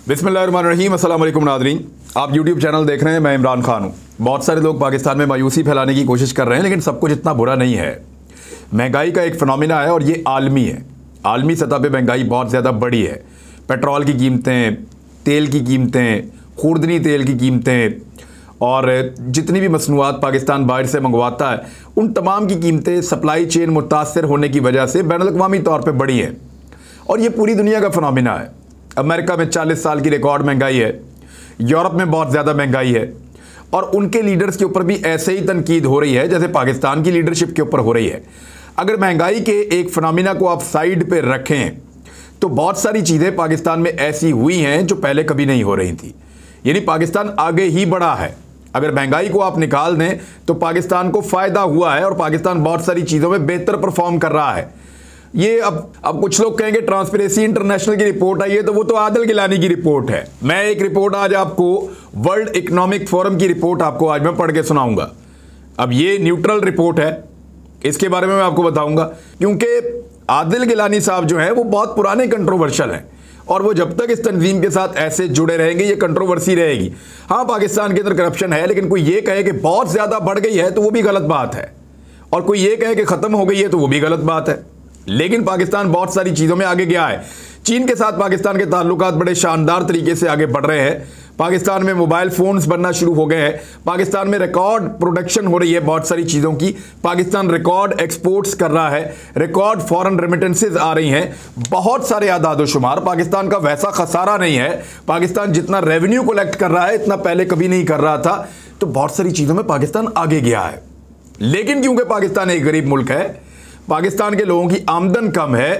बिस्मिल्लाहिर्रहमानिर्रहीम, अस्सलाम वालेकुम नाज़रीन। आप YouTube चैनल देख रहे हैं, मैं इमरान खान हूँ। बहुत सारे लोग पाकिस्तान में मायूसी फैलाने की कोशिश कर रहे हैं, लेकिन सब कुछ इतना बुरा नहीं है। महंगाई का एक फ़िनोमिना है और ये आलमी है। आलमी सतह पे महंगाई बहुत ज़्यादा बड़ी है। पेट्रोल की कीमतें, तेल की कीमतें, खुर्दनी तेल की कीमतें और जितनी भी मसनूआत पाकिस्तान बाहर से मंगवाता है, उन तमाम की कीमतें सप्लाई चेन मुतासर होने की वजह से बैनुल-अक़वामी तौर पर बढ़ी हैं और ये पूरी दुनिया का फ़िनोमिना है। अमेरिका में 40 साल की रिकॉर्ड महंगाई है, यूरोप में बहुत ज़्यादा महंगाई है और उनके लीडर्स के ऊपर भी ऐसे ही तनकीद हो रही है जैसे पाकिस्तान की लीडरशिप के ऊपर हो रही है। अगर महंगाई के एक फिनोमिना को आप साइड पे रखें तो बहुत सारी चीज़ें पाकिस्तान में ऐसी हुई हैं जो पहले कभी नहीं हो रही थी, यानी पाकिस्तान आगे ही बढ़ा है। अगर महंगाई को आप निकाल दें तो पाकिस्तान को फ़ायदा हुआ है और पाकिस्तान बहुत सारी चीज़ों में बेहतर परफॉर्म कर रहा है। ये अब कुछ लोग कहेंगे ट्रांसपेरेंसी इंटरनेशनल की रिपोर्ट आई है, तो वो तो आदिल गिलानी की रिपोर्ट है। मैं एक रिपोर्ट आज आपको वर्ल्ड इकोनॉमिक फोरम की रिपोर्ट आपको आज मैं पढ़ के सुनाऊंगा। अब ये न्यूट्रल रिपोर्ट है, इसके बारे में मैं आपको बताऊंगा, क्योंकि आदिल गिलानी साहब जो है वो बहुत पुराने कंट्रोवर्शियल हैं और वो जब तक इस तंजीम के साथ ऐसे जुड़े रहेंगे ये कंट्रोवर्सी रहेगी। हाँ, पाकिस्तान के अंदर करप्शन है, लेकिन कोई ये कहे कि बहुत ज़्यादा बढ़ गई है तो वो भी गलत बात है, और कोई ये कहे कि ख़त्म हो गई है तो वो भी गलत बात है। लेकिन पाकिस्तान बहुत सारी चीज़ों में आगे गया है। चीन के साथ पाकिस्तान के ताल्लुकात बड़े शानदार तरीके से आगे बढ़ रहे हैं। पाकिस्तान में मोबाइल फ़ोन्स बनना शुरू हो गए हैं। पाकिस्तान में रिकॉर्ड प्रोडक्शन हो रही है बहुत सारी चीज़ों की। पाकिस्तान रिकॉर्ड एक्सपोर्ट्स कर रहा है, रिकॉर्ड फॉरेन रेमिटेंसेज आ रही हैं। बहुत सारे आदाद व शुमार, पाकिस्तान का वैसा खसारा नहीं है। पाकिस्तान जितना रेवेन्यू कलेक्ट कर रहा है इतना पहले कभी नहीं कर रहा था। तो बहुत सारी चीज़ों में पाकिस्तान आगे गया है। लेकिन क्योंकि पाकिस्तान एक गरीब मुल्क है, पाकिस्तान के लोगों की आमदन कम है,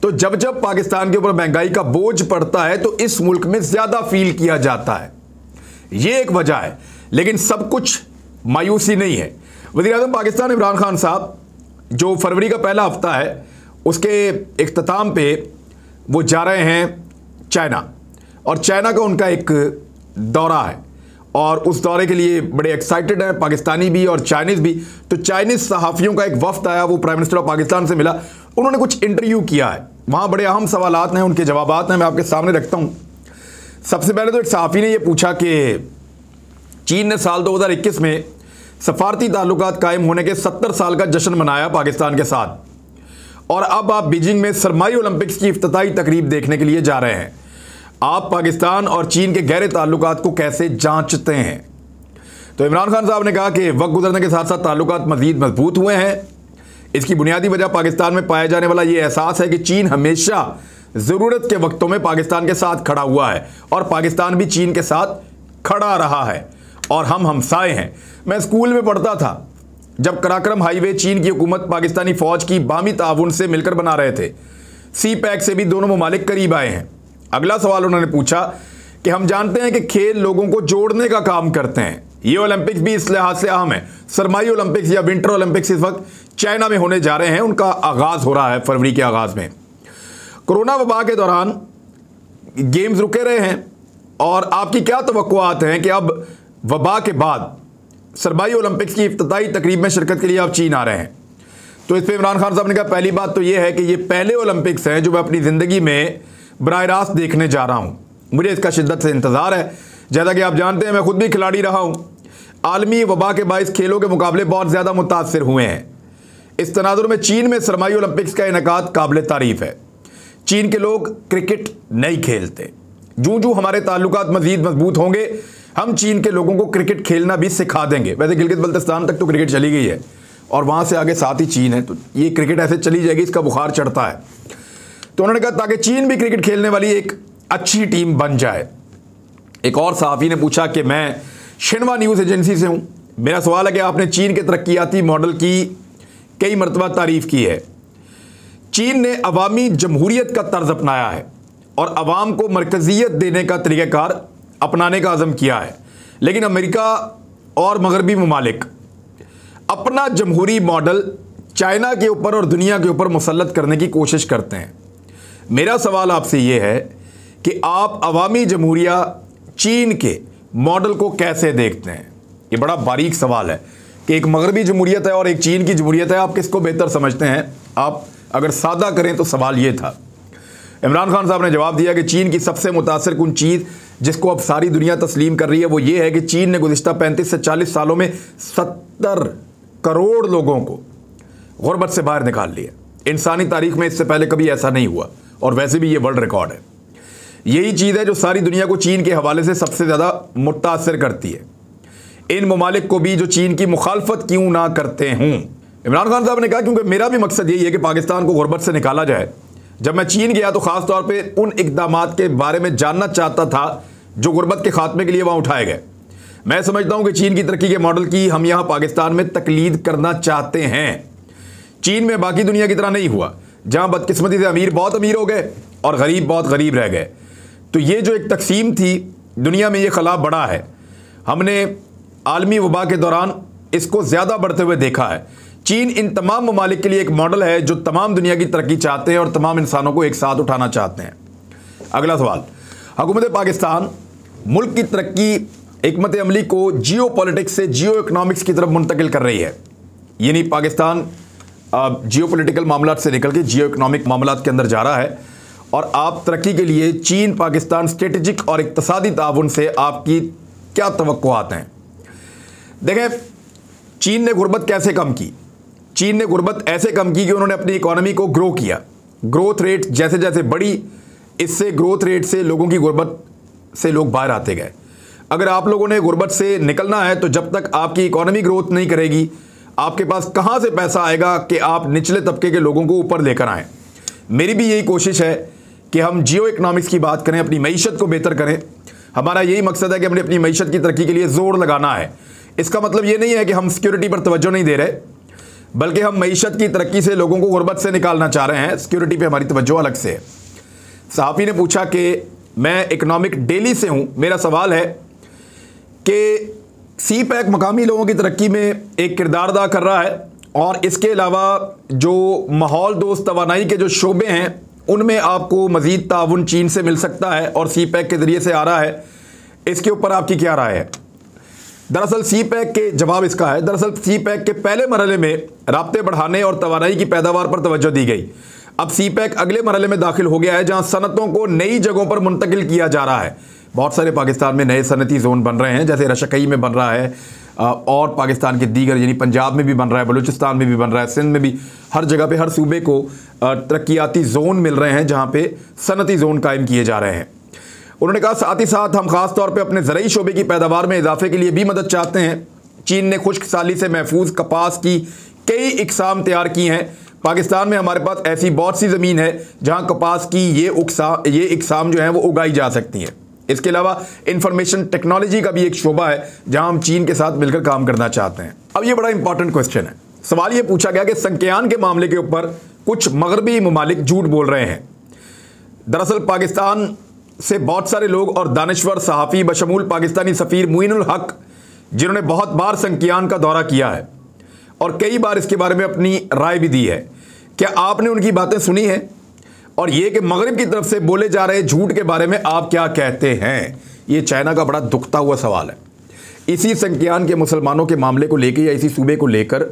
तो जब जब पाकिस्तान के ऊपर महंगाई का बोझ पड़ता है तो इस मुल्क में ज्यादा फील किया जाता है। यह एक वजह है, लेकिन सब कुछ मायूसी नहीं है। वज़ीर-ए-आज़म पाकिस्तान इमरान खान साहब जो फरवरी का पहला हफ्ता है उसके इख्तिताम पे वो जा रहे हैं चाइना, और चाइना का उनका एक दौरा है और उस दौरे के लिए बड़े एक्साइटेड हैं पाकिस्तानी भी और चाइनीज़ भी। तो चाइनीज़ सहाफ़ियों का एक वफ्द आया, वो प्राइम मिनिस्टर ऑफ पाकिस्तान से मिला, उन्होंने कुछ इंटरव्यू किया है। वहाँ बड़े अहम सवालात हैं, उनके जवाबात हैं, मैं आपके सामने रखता हूँ। सबसे पहले तो एक सहाफ़ी ने यह पूछा कि चीन ने साल 2021 में सफारती ताल्लुकात कायम होने के 70 साल का जश्न मनाया पाकिस्तान के साथ, और अब आप बीजिंग में सरमाई ओलंपिक्स की इफ्तिताई तकरीब देखने के लिए जा रहे हैं। आप पाकिस्तान और चीन के गहरे ताल्लुकात को कैसे जांचते हैं? तो इमरान खान साहब ने कहा कि वक्त गुजरने के साथ साथ ताल्लुकात मज़ीद मजबूत हुए हैं। इसकी बुनियादी वजह पाकिस्तान में पाया जाने वाला ये एहसास है कि चीन हमेशा ज़रूरत के वक्तों में पाकिस्तान के साथ खड़ा हुआ है और पाकिस्तान भी चीन के साथ खड़ा रहा है और हम हमसाए हैं। मैं स्कूल में पढ़ता था जब कराक्रम हाईवे चीन की हुकूमत पाकिस्तानी फ़ौज की बामी ताउन से मिलकर बना रहे थे। सी पैक से भी दोनों ममालिक करीब आए हैं। अगला सवाल उन्होंने पूछा कि हम जानते हैं कि खेल लोगों को जोड़ने का काम करते हैं, ये ओलंपिक्स भी इस लिहाज से अहम है। सरमाई ओलंपिक्स या विंटर ओलंपिक्स इस वक्त चाइना में होने जा रहे हैं, उनका आगाज़ हो रहा है फरवरी के आगाज़ में। कोरोना वबा के दौरान गेम्स रुके रहे हैं और आपकी क्या तवक्कुआत हैं कि अब वबा के बाद सरमाई ओलंपिक्स की इफ्तिताई तकरीब में शिरकत के लिए आप चीन आ रहे हैं? तो इस पर इमरान खान साहब ने कहा पहली बात तो ये है कि ये पहले ओलंपिक्स हैं जो मैं अपनी ज़िंदगी में बराह रास्त देखने जा रहा हूँ। मुझे इसका शिद्दत से इंतज़ार है। जैसा कि आप जानते हैं मैं खुद भी खिलाड़ी रहा हूँ। आलमी वबा के बाइस खेलों के मुकाबले बहुत ज़्यादा मुतासर हुए हैं। इस तनाजुर में चीन में सरमाई ओलंपिक्स का इनेकाद काबिल तारीफ़ है। चीन के लोग क्रिकेट नहीं खेलते। जूँ जूँ हमारे ताल्लुकात मज़ीद मजबूत होंगे हम चीन के लोगों को क्रिकेट खेलना भी सिखा देंगे। वैसे गिलगित बल्तिस्तान तक तो क्रिकेट चली गई है और वहाँ से आगे साथ ही चीन है, तो ये क्रिकेट ऐसे चली जाएगी, इसका बुखार चढ़ता है। तो उन्होंने कहा ताकि चीन भी क्रिकेट खेलने वाली एक अच्छी टीम बन जाए। एक और सहाफ़ी ने पूछा कि मैं शिन्वा न्यूज़ एजेंसी से हूँ, मेरा सवाल है कि आपने चीन के तरक्याती मॉडल की कई मरतबा तारीफ़ की है। चीन ने अवामी जमहूरियत का तर्ज अपनाया है और अवाम को मरकज़ियत देने का तरीक़ाकार अपनाने का अज़म किया है, लेकिन अमेरिका और मगरबी ममालिक अपना जमहूरी मॉडल चाइना के ऊपर और दुनिया के ऊपर मुसल्लत करने की कोशिश करते हैं। मेरा सवाल आपसे ये है कि आप अवामी जमहूरिया चीन के मॉडल को कैसे देखते हैं? ये बड़ा बारीक सवाल है कि एक मगरबी जमहूरियत है और एक चीन की जमहूरियत है, आप किसको बेहतर समझते हैं? आप अगर सादा करें तो सवाल ये था। इमरान खान साहब ने जवाब दिया कि चीन की सबसे मुतासिर कुन चीज़ जिसको अब सारी दुनिया तस्लीम कर रही है वो ये है कि चीन ने गुज़िश्ता 35 से 40 सालों में 70 करोड़ लोगों को गुर्बत से बाहर निकाल लिया। इंसानी तारीख में इससे पहले कभी ऐसा नहीं हुआ और वैसे भी ये वर्ल्ड रिकॉर्ड है। यही चीज़ है जो सारी दुनिया को चीन के हवाले से सबसे ज़्यादा मुतासिर करती है। इन ममालिक को भी जो चीन की मुखालफत क्यों ना करते हों। इमरान खान साहब ने कहा क्योंकि मेरा भी मकसद यही है कि पाकिस्तान को गुर्बत से निकाला जाए। जब मैं चीन गया तो ख़ास तौर पे उन इक़दामात के बारे में जानना चाहता था जो गुर्बत के खात्मे के लिए वहाँ उठाए गए। मैं समझता हूँ कि चीन की तरक्की के मॉडल की हम यहाँ पाकिस्तान में तकलीद करना चाहते हैं। चीन में बाकी दुनिया की तरह नहीं हुआ जहाँ बदकिस्मती से अमीर बहुत अमीर हो गए और गरीब बहुत गरीब रह गए। तो ये जो एक तकसीम थी दुनिया में, ये खला बड़ा है। हमने आलमी वबा के दौरान इसको ज़्यादा बढ़ते हुए देखा है। चीन इन तमाम ममालिक के लिए एक मॉडल है जो तमाम दुनिया की तरक्की चाहते हैं और तमाम इंसानों को एक साथ उठाना चाहते हैं। अगला सवाल, हुकूमत पाकिस्तान मुल्क की तरक्की हिकमत अमली को जियो पॉलिटिक्स से जियो इकनॉमिक्स की तरफ मुंतकिल कर रही है। यानी पाकिस्तान जियो पोलिटिकल मामला से निकल के जियो इकनॉमिक मामला के अंदर जा रहा है और आप तरक्की के लिए चीन पाकिस्तान स्ट्रेटेजिक और इक्तसादी ताउन से आपकी क्या तवक्कुआत हैं। देखें, चीन ने गुर्बत कैसे कम की। चीन ने गुर्बत ऐसे कम की कि उन्होंने अपनी इकॉनमी को ग्रो किया। ग्रोथ रेट जैसे जैसे बढ़ी, इससे ग्रोथ रेट से लोगों की गुर्बत से लोग बाहर आते गए। अगर आप लोगों ने गुर्बत से निकलना है तो जब तक आपकी इकॉनमी ग्रोथ नहीं करेगी, आपके पास कहाँ से पैसा आएगा कि आप निचले तबके के लोगों को ऊपर लेकर आएँ। मेरी भी यही कोशिश है कि हम जियो इकनॉमिक्स की बात करें, अपनी मईशत को बेहतर करें। हमारा यही मकसद है कि हमने अपनी मईशत की तरक्की के लिए ज़ोर लगाना है। इसका मतलब ये नहीं है कि हम सिक्योरिटी पर तवज्जो नहीं दे रहे, बल्कि हम मईशत की तरक्की से लोगों को गुर्बत से निकालना चाह रहे हैं। सिक्योरिटी पे हमारी तवज्जो अलग से है। सहाफ़ी ने पूछा कि मैं इकनॉमिक डेली से हूँ, मेरा सवाल है कि सी पैक मकामी लोगों की तरक्की में एक किरदार अदा कर रहा है और इसके अलावा जो माहौल दोस्त तवानाई के जो शोबे हैं उनमें आपको मज़ीद ताउन चीन से मिल सकता है और सी पैक के ज़रिए से आ रहा है। इसके ऊपर आपकी क्या राय है। दरअसल सी पैक के जवाब इसका है, दरअसल सी पैक के पहले मरहले में राब्ते बढ़ाने और तवानाई की पैदावार पर तवज्जो दी गई। अब सी पैक अगले मरहले में दाखिल हो गया है जहां सनतों को नई जगहों पर मुंतकिल किया जा रहा है। बहुत सारे पाकिस्तान में नए सनती जोन बन रहे हैं, जैसे रशकई में बन रहा है और पाकिस्तान के दीगर यानी पंजाब में भी बन रहा है, बलूचिस्तान में भी बन रहा है, सिंध में भी, हर जगह पे हर सूबे को तरक्याती जोन मिल रहे हैं जहाँ पे सनती जोन कायम किए जा रहे हैं। उन्होंने कहा साथ ही साथ हम खास तौर पे अपने ज़रई शोबे की पैदावार में इजाफे के लिए भी मदद चाहते हैं। चीन ने खुश्क साली से महफूज कपास की कई इकसाम तैयार की हैं। पाकिस्तान में हमारे पास ऐसी बहुत सी ज़मीन है जहाँ कपास की ये इकसाम जो हैं वो उगाई जा सकती हैं। इसके अलावा इंफॉर्मेशन टेक्नोलॉजी का भी एक शोबा है जहाँ हम चीन के साथ मिलकर काम करना चाहते हैं। अब ये बड़ा इंपॉर्टेंट क्वेश्चन है। सवाल ये पूछा गया कि संक्यान के मामले के ऊपर कुछ मगरबी ममालिक झूठ बोल रहे हैं। दरअसल पाकिस्तान से बहुत सारे लोग और दानिश्वर सहाफ़ी बशमूल पाकिस्तानी सफ़ीर मुइनुल हक, जिन्होंने बहुत बार संक्यान का दौरा किया है और कई बार इसके बारे में अपनी राय भी दी है, क्या आपने उनकी बातें सुनी हैं? और ये कि मगरिब की तरफ से बोले जा रहे झूठ के बारे में आप क्या कहते हैं? ये चाइना का बड़ा दुखता हुआ सवाल है। इसी संक्यान के मुसलमानों के मामले को लेकर या इसी सूबे को लेकर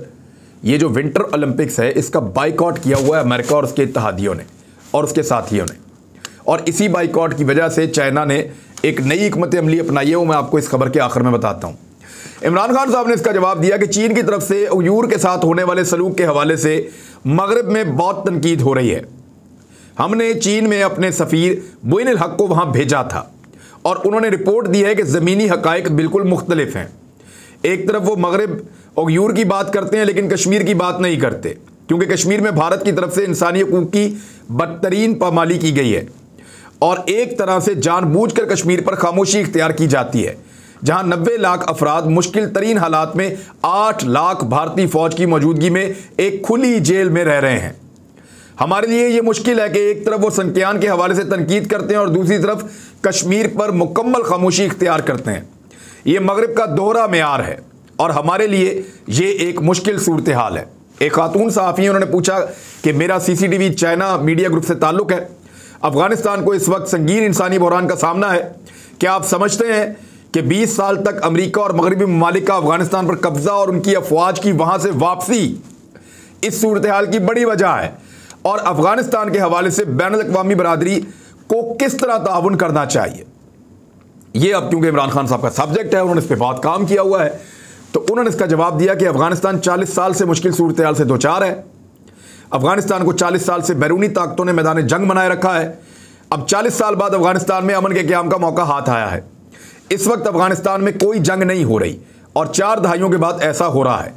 ये जो विंटर ओलंपिक्स है इसका बाइकआउट किया हुआ है अमेरिका और उसके इत्तेहादियों ने और उसके साथियों ने, और इसी बाइकआउट की वजह से चाइना ने एक नई हिकमत अमली अपनाई है। वो मैं आपको इस खबर के आखिर में बताता हूँ। इमरान खान साहब ने इसका जवाब दिया कि चीन की तरफ से उयूर के साथ होने वाले सलूक के हवाले से मगरब में बहुत तनकीद हो रही है। हमने चीन में अपने सफ़ीर मुइनुल हक को वहाँ भेजा था और उन्होंने रिपोर्ट दी है कि ज़मीनी हक़ाइक़ बिल्कुल मुख्तलिफ हैं। एक तरफ वो मगरब उयूर की बात करते हैं लेकिन कश्मीर की बात नहीं करते, क्योंकि कश्मीर में भारत की तरफ से इंसानी हकूक़ की बदतरीन पामाली की गई है और एक तरह से जानबूझकर कश्मीर पर खामोशी इख्तियार की जाती है, जहां 90 लाख अफराद मुश्किल तरीन हालात में 8 लाख भारतीय फौज की मौजूदगी में एक खुली जेल में रह रहे हैं। हमारे लिए ये मुश्किल है कि एक तरफ वो संक्यान के हवाले से तनकीद करते हैं और दूसरी तरफ कश्मीर पर मुकम्मल खामोशी इख्तियार करते हैं। ये मगरिब का दोहरा मेयार है और हमारे लिए ये एक मुश्किल सूरत हाल है। एक खातून सहाफ़ी उन्होंने पूछा कि मेरा CCTV चाइना मीडिया ग्रुप से ताल्लुक़ है। अफ़गानिस्तान को इस वक्त संगीन इंसानी बहरान का सामना है। क्या आप समझते हैं कि 20 साल तक अमेरिका और मगरबी ममालिक का अफ़गानिस्तान पर कब्ज़ा और उनकी अफवाज की वहाँ से वापसी इस सूरत हाल की बड़ी वजह है? और अफगानिस्तान के हवाले से बैनुल-अक़वामी बरादरी को किस तरह ताउन करना चाहिए। ये अब क्योंकि इमरान खान साहब का सब्जेक्ट है, उन्होंने इस पर बहुत काम किया हुआ है, तो उन्होंने इसका जवाब दिया कि अफगानिस्तान 40 साल से मुश्किल सूरत हाल से दो चार है। अफगानिस्तान को 40 साल से बैरूनी ताकतों ने मैदान जंग बनाए रखा है। अब 40 साल बाद अफगानिस्तान में अमन के क़याम का मौका हाथ आया है। इस वक्त अफगानिस्तान में कोई जंग नहीं हो रही और 4 दहाइयों के बाद ऐसा हो रहा है।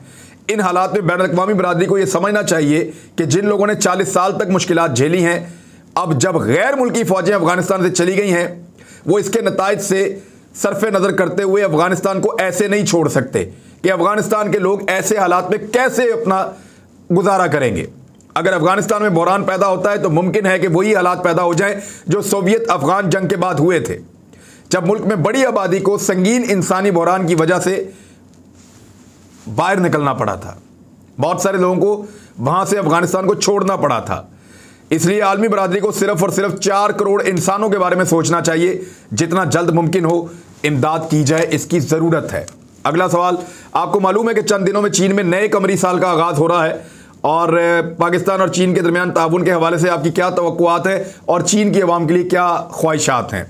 इन हालात में बैनुल-अक़वामी बरादरी को यह समझना चाहिए कि जिन लोगों ने 40 साल तक मुश्किलात झेली हैं, अब जब गैर मुल्की फ़ौजें अफगानिस्तान से चली गई हैं, वो इसके नताइज से सरफ़े नज़र करते हुए अफगानिस्तान को ऐसे नहीं छोड़ सकते कि अफगानिस्तान के लोग ऐसे हालात में कैसे अपना गुजारा करेंगे। अगर अफगानिस्तान में बहरान पैदा होता है तो मुमकिन है कि वही हालात पैदा हो जाएं जो सोवियत अफगान जंग के बाद हुए थे, जब मुल्क में बड़ी आबादी को संगीन इंसानी बहरान की वजह से बाहर निकलना पड़ा था। बहुत सारे लोगों को वहां से अफगानिस्तान को छोड़ना पड़ा था। इसलिए आलमी बरादरी को सिर्फ और सिर्फ 4 करोड़ इंसानों के बारे में सोचना चाहिए। जितना जल्द मुमकिन हो इमदाद की जाए, इसकी ज़रूरत है। अगला सवाल, आपको मालूम है कि चंद दिनों में चीन में नए कमरी साल का आगाज़ हो रहा है और पाकिस्तान और चीन के दरमियान ताउन के हवाले से आपकी क्या तवक्कुआत है और चीन की अवाम के लिए क्या ख्वाहिशात हैं।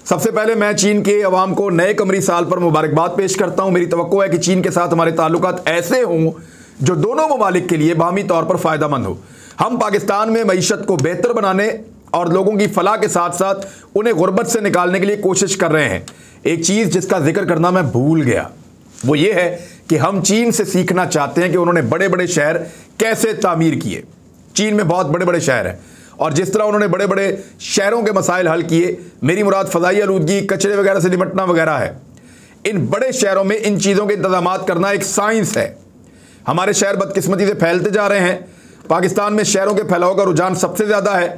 सबसे पहले मैं चीन के अवाम को नए कमरी साल पर मुबारकबाद पेश करता हूं। मेरी तवक्को है कि चीन के साथ हमारे ताल्लुकात ऐसे हों जो दोनों ममालिक के लिए बाहमी तौर पर फ़ायदेमंद हो। हम पाकिस्तान में मईशत को बेहतर बनाने और लोगों की फलाह के साथ साथ उन्हें गुर्बत से निकालने के लिए कोशिश कर रहे हैं। एक चीज़ जिसका जिक्र करना मैं भूल गया, वो ये है कि हम चीन से सीखना चाहते हैं कि उन्होंने बड़े बड़े शहर कैसे तामीर किए। चीन में बहुत बड़े बड़े शहर हैं और जिस तरह उन्होंने बड़े बड़े शहरों के मसाइल हल किए, मेरी मुराद फ़ज़ाई आलूदगी, कचरे वगैरह से निपटना वगैरह है। इन बड़े शहरों में इन चीज़ों के इंतजाम करना एक साइंस है। हमारे शहर बदकिस्मती से फैलते जा रहे हैं। पाकिस्तान में शहरों के फैलाव का रुझान सबसे ज़्यादा है।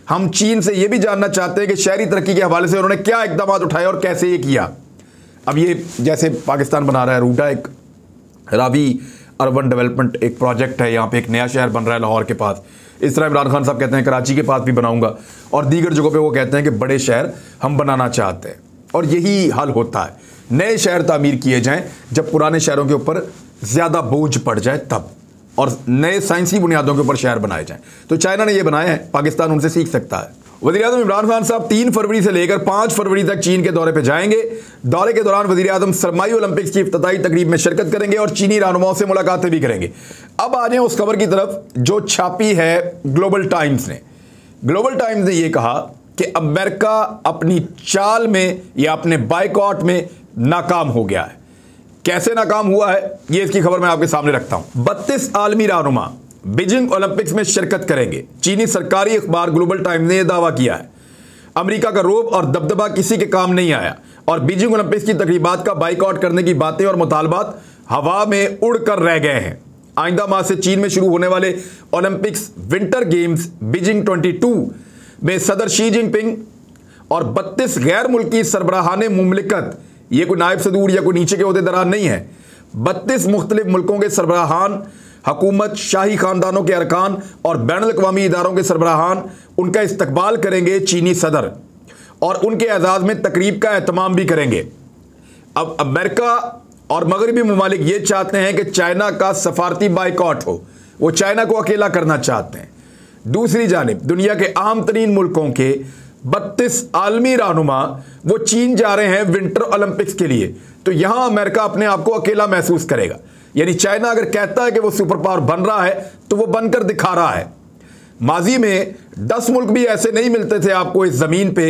हम चीन से ये भी जानना चाहते हैं कि शहरी तरक्की के हवाले से उन्होंने क्या इकदाम उठाए और कैसे ये किया। अब ये जैसे पाकिस्तान बना रहा है रूडा, एक रावी अर्बन डेवलपमेंट एक प्रोजेक्ट है, यहाँ पे एक नया शहर बन रहा है लाहौर के पास। इस तरह इमरान खान साहब कहते हैं कराची के पास भी बनाऊंगा और दीगर जगहों पे वो कहते हैं कि बड़े शहर हम बनाना चाहते हैं। और यही हल होता है, नए शहर तामीर किए जाएं जब पुराने शहरों के ऊपर ज़्यादा बोझ पड़ जाए तब, और नए साइंसी बुनियादों के ऊपर शहर बनाए जाएं। तो चाइना ने ये बनाए हैं, पाकिस्तान उनसे सीख सकता है। वज़ीर-ए-आज़म इमरान खान साहब 3 फरवरी से लेकर 5 फरवरी तक चीन के दौरे पे जाएंगे। दौरे के दौरान वज़ीर-ए-आज़म सरमाई ओलंपिक्स की इफ्तिताई तकरीब में शिरकत करेंगे और चीनी रहनुमाओं से मुलाकातें भी करेंगे। अब आ जाएं उस खबर की तरफ जो छापी है ग्लोबल टाइम्स ने। ग्लोबल टाइम्स ने यह कहा कि अमेरिका अपनी चाल में या अपने बाइकॉट में नाकाम हो गया है। कैसे नाकाम हुआ है, ये इसकी खबर मैं आपके सामने रखता हूं। 32 आलमी रहनुमा बीजिंग ओलंपिक्स में शिरकत करेंगे। चीनी सरकारी अखबार ग्लोबल टाइम्स ने यह दावा किया है। अमेरिका का रोब और दबदबा किसी के काम नहीं आया और बीजिंग ओलंपिक्स की तकरीबात का बाइकआउट करने की बातें और मुतालबात हवा में उड़कर रह गए हैं। आइंदा माह से चीन में शुरू होने वाले ओलंपिक्स विंटर गेम्स बीजिंग 22 में सदर शी जिनपिंग और 32 गैर मुल्की सरबराहाने मुमलिकत, ये कोई नायब सदूर या कोई नीचे के ओहदेदार नहीं है, 32 मुख्तलिफ मुल्कों के सरबराहान, हुकूमत, शाही खानदानों के अरकान और बैनुल-अक़वामी इदारों के सरबराहान उनका इस्तकबाल करेंगे चीनी सदर और उनके एजाज़ में तकरीब का एहतमाम भी करेंगे। अब अमेरिका और मगरबी ममालिक ये चाहते हैं कि चाइना का सफारती बाइकआउट हो, वो चाइना को अकेला करना चाहते हैं। दूसरी जानिब दुनिया के अहम तरीन मुल्कों के 32 आलमी रहनुमा वो चीन जा रहे हैं विंटर ओलंपिक्स के लिए, तो यहां अमेरिका अपने आप को अकेला महसूस करेगा। यानी चाइना अगर कहता है कि वो सुपर पावर बन रहा है तो वो बनकर दिखा रहा है। माजी में 10 मुल्क भी ऐसे नहीं मिलते थे आपको इस जमीन पे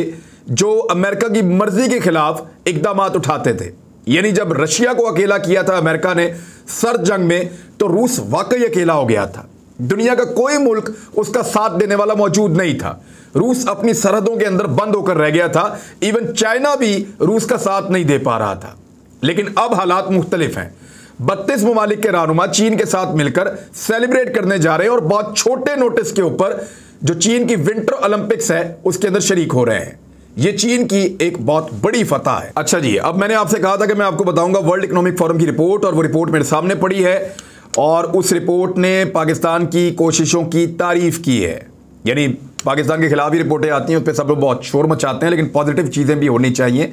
जो अमेरिका की मर्जी के खिलाफ इकदाम उठाते थे। यानी जब रशिया को अकेला किया था अमेरिका ने सर्द जंग में, तो रूस वाकई अकेला हो गया था। दुनिया का कोई मुल्क उसका साथ देने वाला मौजूद नहीं था। रूस अपनी सरहदों के अंदर बंद होकर रह गया था। इवन चाइना भी रूस का साथ नहीं दे पा रहा था। लेकिन अब हालात मुख्तलिफ हैं। 32 ममालिक के रहनुमा चीन के साथ मिलकर सेलिब्रेट करने जा रहे हैं और बहुत छोटे नोटिस के ऊपर जो चीन की विंटर ओलंपिक्स है उसके अंदर शरीक हो रहे हैं। ये चीन की एक बहुत बड़ी फतह है। अच्छा जी, अब मैंने आपसे कहा था कि मैं आपको बताऊंगा वर्ल्ड इकोनॉमिक फोरम की रिपोर्ट, और वो रिपोर्ट मेरे सामने पड़ी है और उस रिपोर्ट ने पाकिस्तान की कोशिशों की तारीफ की है। यानी पाकिस्तान के खिलाफ ही रिपोर्टें आती हैं, उस पर सब लोग बहुत शोर मचाते हैं, लेकिन पॉजिटिव चीज़ें भी होनी चाहिए।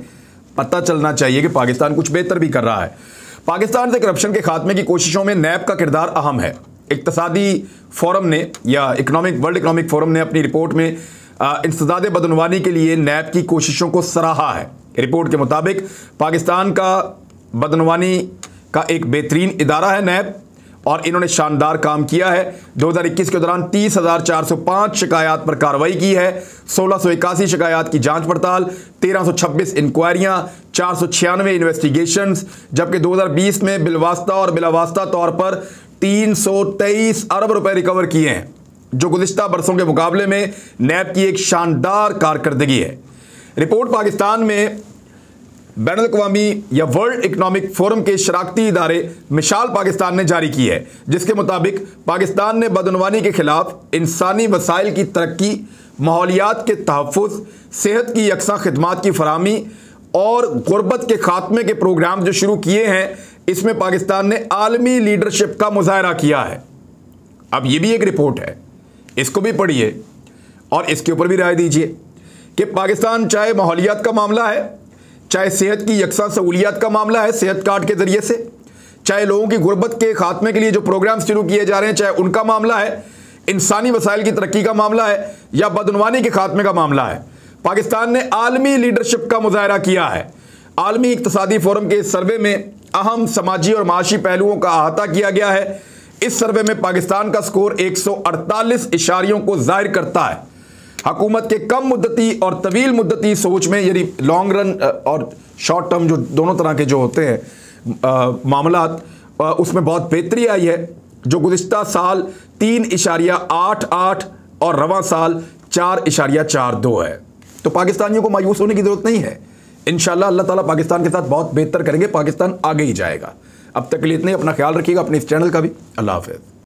पता चलना चाहिए कि पाकिस्तान कुछ बेहतर भी कर रहा है। पाकिस्तान से करप्शन के खात्मे की कोशिशों में नैब का किरदार अहम है। इक्तसादी फोरम ने या वर्ल्ड इकोनॉमिक फोरम ने अपनी रिपोर्ट में इंसदाद बदनवानी के लिए नैब की कोशिशों को सराहा है। रिपोर्ट के मुताबिक पाकिस्तान का बदनवानी का एक बेहतरीन इदारा है नैब, और इन्होंने शानदार काम किया है। 2021 के दौरान 30,405 शिकायत पर कार्रवाई की है, 1681 शिकायत की जांच पड़ताल, 1326 इंक्वायरियां, 496 इन्वेस्टिगेशंस, जबकि 2020 में बिलवास्ता और बिलावास्ता तौर पर 323 अरब रुपए रिकवर किए हैं, जो गुज़िश्ता बरसों के मुकाबले में नैब की एक शानदार कारकर्दगी है। रिपोर्ट पाकिस्तान में बैनुल-अक़वामी या वर्ल्ड इकोनॉमिक फोरम के शराकती इदारे मिसाल पाकिस्तान ने जारी की है, जिसके मुताबिक पाकिस्तान ने बदनवानी के खिलाफ इंसानी वसाइल की तरक्की, माहौलियात के तहफ़्फ़ुज़, सेहत की यकसा खिदमात की फराहमी और गुर्बत के खात्मे के प्रोग्राम जो शुरू किए हैं, इसमें पाकिस्तान ने आलमी लीडरशिप का मुजाहरा किया है। अब ये भी एक रिपोर्ट है, इसको भी पढ़िए और इसके ऊपर भी राय दीजिए कि पाकिस्तान चाहे माहौलियात का मामला है, चाहे सेहत की यकसा सहूलियात का मामला है सेहत कार्ड के जरिए से, चाहे लोगों की गुर्बत के खात्मे के लिए जो प्रोग्राम शुरू किए जा रहे हैं चाहे उनका मामला है, इंसानी वसाइल की तरक्की का मामला है या बदनवानी के खात्मे का मामला है, पाकिस्तान ने आलमी लीडरशिप का मुजाहरा किया है। आलमी इक्तसादी फोरम के इस सर्वे में अहम समाजी और माशी पहलुओं का अहाता किया गया है। इस सर्वे में पाकिस्तान का स्कोर 148 इशारियों को जाहिर करता है। हुकूमत के कम मुद्दती और तवील मुद्दती सोच में, यानी लॉन्ग रन और शॉर्ट टर्म जो दोनों तरह के जो होते हैं मामलात, उसमें बहुत बेहतरी आई है, जो गुज़िश्ता साल 3.88 और रवां साल 4.42 है। तो पाकिस्तानियों को मायूस होने की ज़रूरत नहीं है। इंशाअल्लाह अल्लाह ताला पाकिस्तान के साथ बहुत बेहतर करेंगे, पाकिस्तान आगे ही जाएगा। अब तक के लिए इतने, अपना ख्याल रखिएगा, अपने इस चैनल का भी। अल्लाह हाफ़िज़।